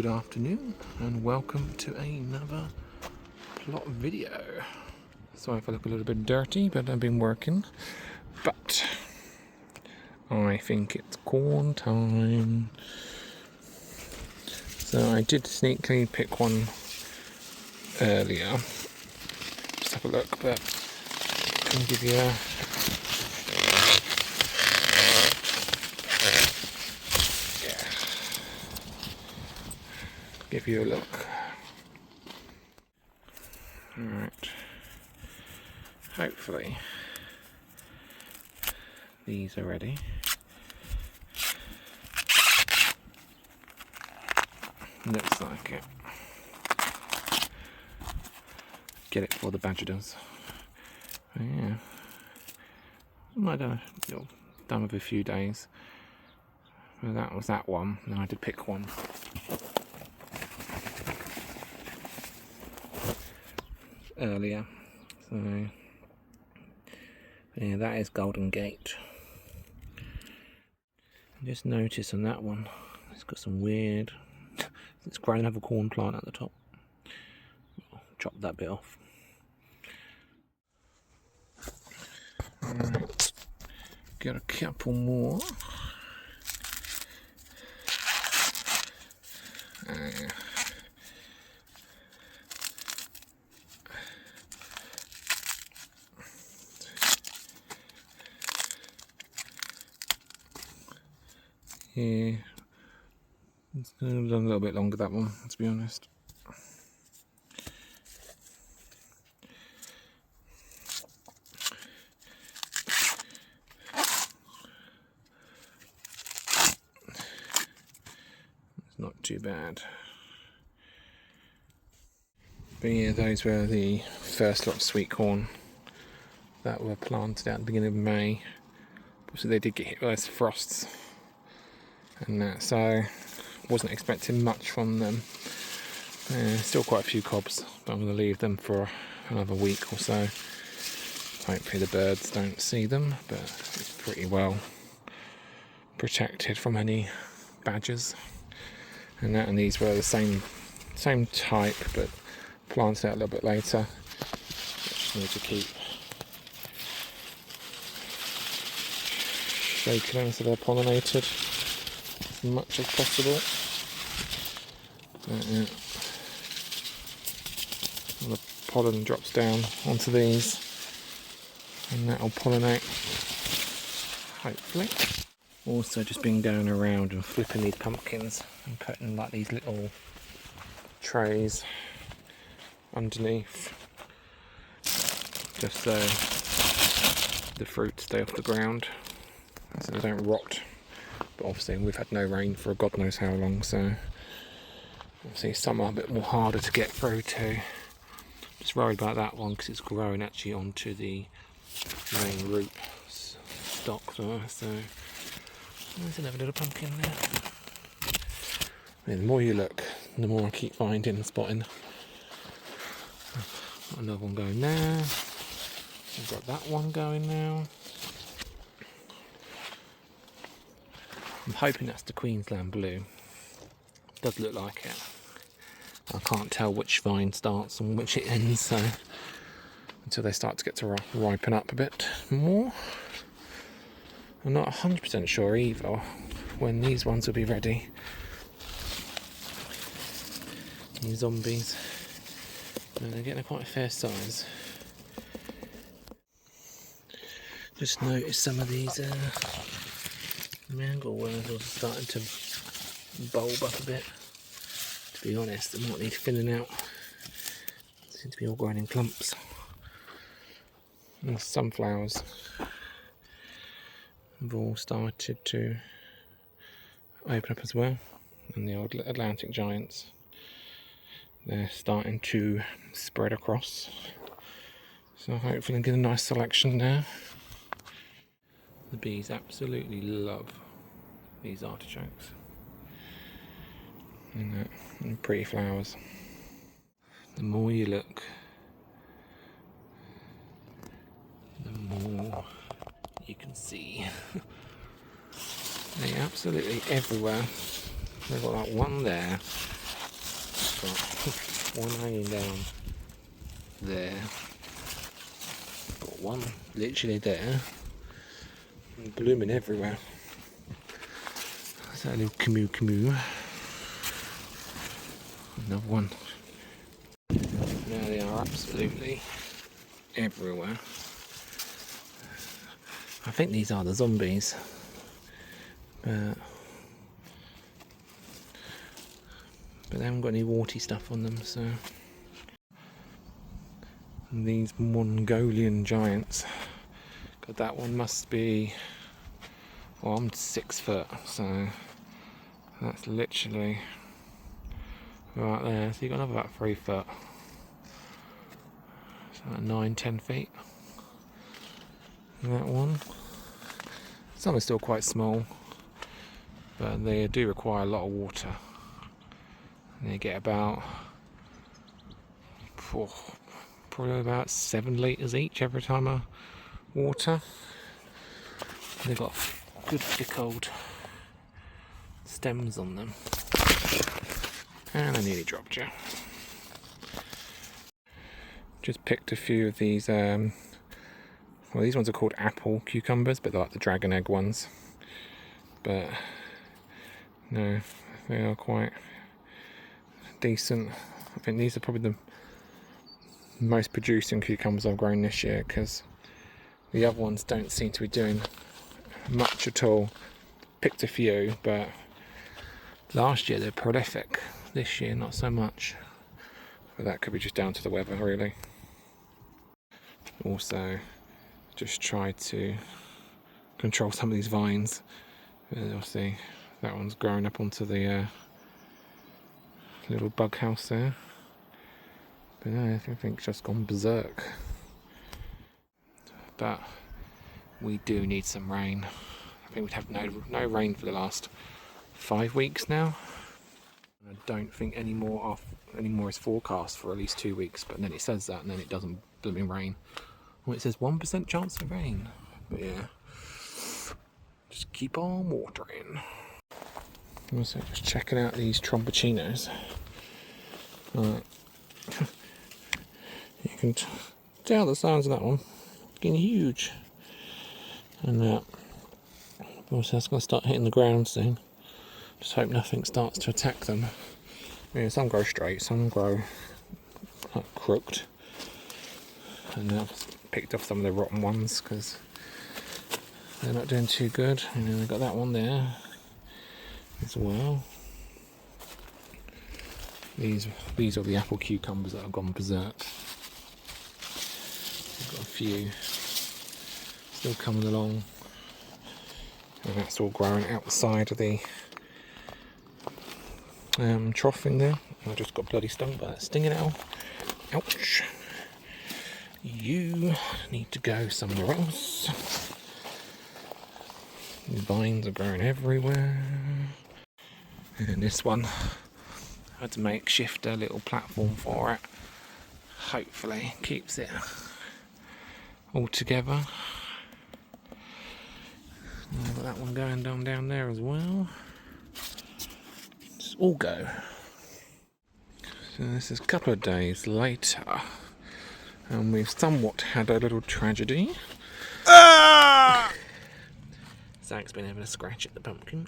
afternoon and welcome to another plot video. Sorry if I look a little bit dirty, but I've been working. But I think it's corn time. So I did sneakily pick one earlier. Just have a look, but I can give you a look. Alright. Hopefully these are ready. Looks like it. Get it before the badger does. But yeah. I don't know, done with a few days. Well, that was that one. Then I did pick one earlier. So yeah, that is Golden Gate. Just notice on that one, it's got some weird. It's growing another corn plant at the top. I'll chop that bit off. Alright, got a couple more. Yeah, it's going to have done a little bit longer, that one, to be honest. It's not too bad. But yeah, those were the first lot of sweet corn that were planted at the beginning of May. So they did get hit by those frosts and that, so wasn't expecting much from them. Still quite a few cobs, but I'm going to leave them for another week or so. Hopefully the birds don't see them, but it's pretty well protected from any badgers and that. And these were the same type, but planted out a little bit later. Just need to keep shaking them so they're pollinated as much as possible. Yeah. All the pollen drops down onto these and that'll pollinate, hopefully. Also just been going around and flipping these pumpkins and putting like these little trays underneath just so the fruit stay off the ground so they don't rot. But obviously we've had no rain for God knows how long, so obviously some are a bit more harder to get through to. Just worried about that one because it's growing actually onto the main root stock there. So there's another little pumpkin there. And the more you look, the more I keep finding and spotting. Got another one going there. We've got that one going now. I'm hoping that's the Queensland blue. Does look like it. I can't tell which vine starts and which it ends, so until they start to get to ripen up a bit more. I'm not 100% sure either when these ones will be ready. These zombies. And they're getting quite a fair size. Just noticed some of these mango worms are starting to bulb up a bit. To be honest, they might need filling out. They seem to be all growing in clumps. And the sunflowers have all started to open up as well. And the old Atlantic giants, they're starting to spread across. So hopefully I'll get a nice selection there. The bees absolutely love these artichokes. And pretty flowers. The more you look, the more you can see. They're absolutely everywhere. They've got like one there, Got one hanging down there. Got one literally there. And blooming everywhere. That's that little camoo. Another one. Now they are absolutely everywhere. I think these are the zombies. But they haven't got any warty stuff on them, so. And these Mongolian giants. God, that one must be. Well, I'm 6 foot, so that's literally right there. So you've got another about 3 foot. So about 9-10 feet. And that one. Some are still quite small, but they do require a lot of water. And they get about probably about 7 litres each every time I water. They've got good thick old stems on them. And I nearly dropped you. Just picked a few of these, well, these ones are called apple cucumbers, but they're like the dragon egg ones. But no, they are quite decent. I think these are probably the most producing cucumbers I've grown this year, because the other ones don't seem to be doing much at all. Picked a few, but last year they're prolific. This year not so much. But that could be just down to the weather, really. Also, just try to control some of these vines. You'll see that one's growing up onto the little bug house there. But no, I think it's just gone berserk. But we do need some rain. I think we'd have no rain for the last 5 weeks now. I don't think any more is forecast for at least 2 weeks. But then it says that, and then it doesn't blooming rain. Well, it says 1% chance of rain. But yeah, just keep on watering. Also, just checking out these tromboncinos. Right. You can tell the size of that one. Getting huge. And that. Also, that's going to start hitting the ground soon. Just hope nothing starts to attack them. Yeah, some grow straight, some grow crooked. And I've picked off some of the rotten ones because they're not doing too good. And then we've got that one there as well. These are the apple cucumbers that have gone berserk. We've got a few still coming along. And that's all growing outside of the trough in there. I just got bloody stung by that stinging owl. Ouch. You need to go somewhere else. The vines are growing everywhere. And this one, I had to makeshift a little platform for it. Hopefully keeps it all together. I've got that one going down there as well. Just all go. So this is a couple of days later, and we've somewhat had a little tragedy. Zach's been having a scratch at the pumpkin,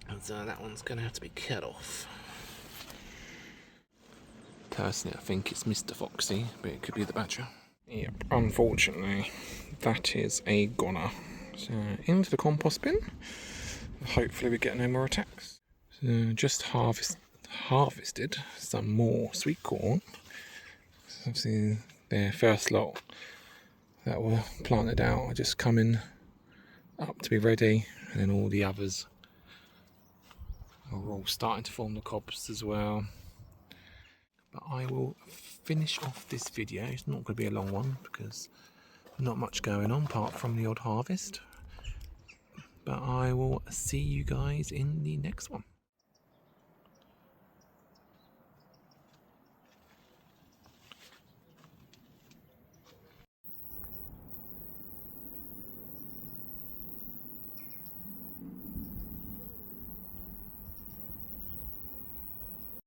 and so that one's going to have to be cut off. Personally, I think it's Mr. Foxy, but it could be the badger. Yep, unfortunately, that is a goner. So into the compost bin. Hopefully we get no more attacks. So just harvested some more sweet corn. So obviously their first lot that were planted out are just coming up to be ready, and then all the others are all starting to form the cobs as well. But I will finish off this video. It's not going to be a long one because not much going on apart from the odd harvest. But I will see you guys in the next one.